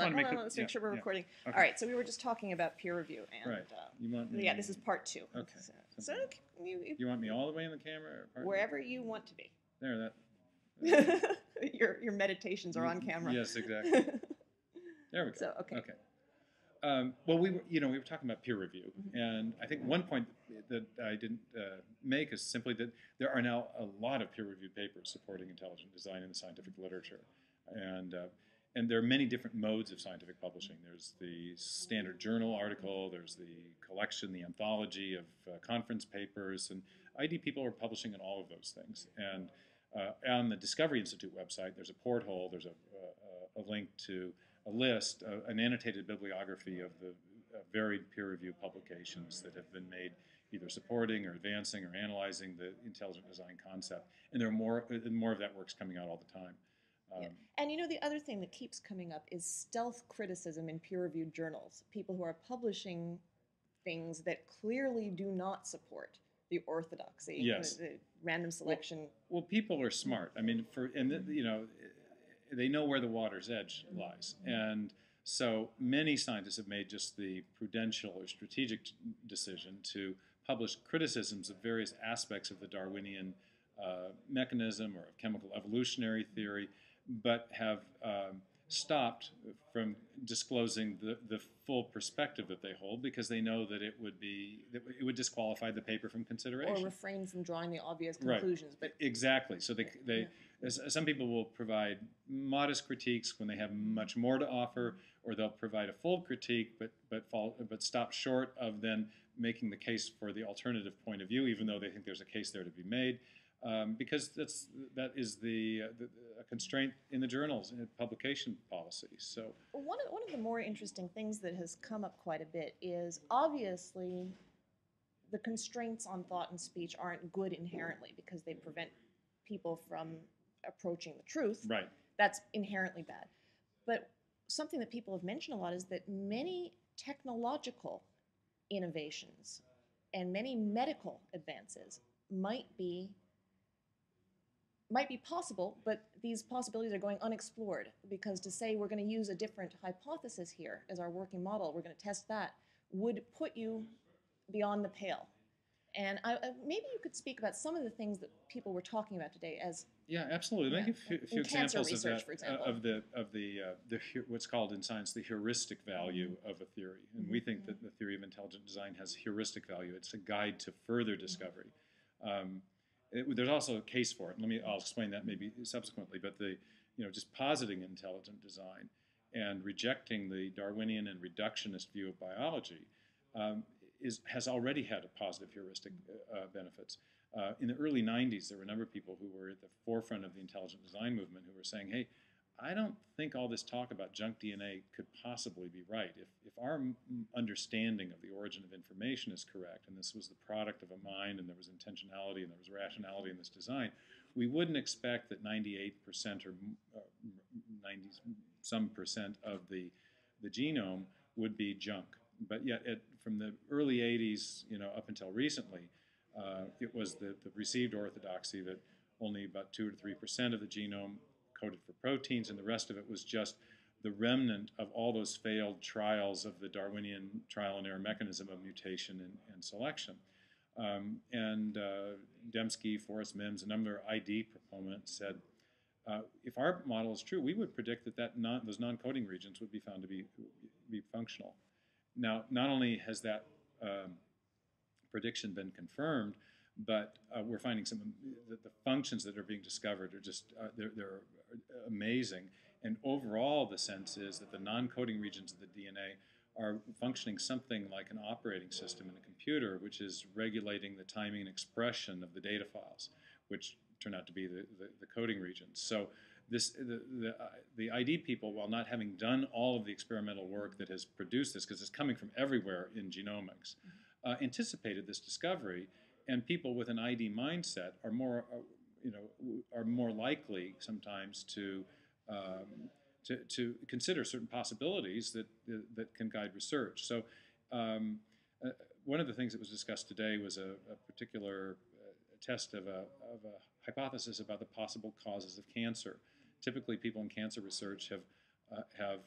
Hold make on, it, let's make sure we're yeah. recording. Okay. All right, so we were just talking about peer review, and Right. You want me? yeah, this is part 2. Okay. So You want me all the way in the camera? Or wherever you want to be. There, that. Your meditations are on camera. Yes, exactly. There we go. So okay. Well, we were talking about peer review, and I think one point that I didn't make is simply that there are now a lot of peer-reviewed papers supporting intelligent design in the scientific literature, and there are many different modes of scientific publishing. There's the standard journal article, there's the collection, the anthology of conference papers, and ID people are publishing in all of those things. And on the Discovery Institute website, there's a porthole, there's a link to a list, an annotated bibliography of the varied peer-reviewed publications that have been made, either supporting or advancing or analyzing the intelligent design concept. And there are more of that work's coming out all the time. Yeah. And the other thing that keeps coming up is stealth criticism in peer-reviewed journals. People who are publishing things that clearly do not support the orthodoxy, yes. the random selection. Well, people are smart. I mean, they know where the water's edge lies. And so many scientists have made just the prudential or strategic decision to publish criticisms of various aspects of the Darwinian mechanism or of chemical evolutionary theory, but have stopped from disclosing the full perspective that they hold because they know that it would disqualify the paper from consideration. Or refrain from drawing the obvious conclusions. Right. But exactly. So some people will provide modest critiques when they have much more to offer, or they'll provide a full critique but stop short of then making the case for the alternative point of view, even though they think there's a case there to be made. Because that is a constraint in the journals and publication policy. So one of the more interesting things that has come up quite a bit is obviously the constraints on thought and speech aren't good inherently because they prevent people from approaching the truth. Right. That's inherently bad. But something that people have mentioned a lot is that many technological innovations and many medical advances might be possible, but these possibilities are going unexplored because to say we're going to use a different hypothesis here as our working model, we're going to test that, would put you beyond the pale. And maybe you could speak about some of the things that people were talking about today as yeah, absolutely. Make a few examples research, of what's called in science the heuristic value of a theory, and we think that the theory of intelligent design has heuristic value. It's a guide to further discovery. There's also a case for it. I'll explain that maybe subsequently. But just positing intelligent design and rejecting the Darwinian and reductionist view of biology has already had a positive heuristic benefits. In the early 90s, there were a number of people who were at the forefront of the intelligent design movement who were saying, hey, I don't think all this talk about junk DNA could possibly be right. If our understanding of the origin of information is correct, and this was the product of a mind, and there was intentionality, and there was rationality in this design, we wouldn't expect that 98% or 90-some% of the genome would be junk. But yet, from the early 80s, up until recently, it was the received orthodoxy that only about 2 or 3% of the genome coded for proteins, and the rest of it was just the remnant of all those failed trials of the Darwinian trial and error mechanism of mutation and selection. Dembski, Forrest Mims, a number of ID proponents said, if our model is true, we would predict that those non-coding regions would be found to be functional. Now, not only has that prediction been confirmed, but we're finding that the functions that are being discovered are just they're amazing. And overall, the sense is that the non-coding regions of the DNA are functioning something like an operating system in a computer, which is regulating the timing and expression of the data files, which turn out to be the coding regions. So the ID people, while not having done all of the experimental work that has produced this, because it's coming from everywhere in genomics, anticipated this discovery, and people with an ID mindset are more likely sometimes to consider certain possibilities that can guide research. So one of the things that was discussed today was a particular test of a hypothesis about the possible causes of cancer. Typically, people in cancer research have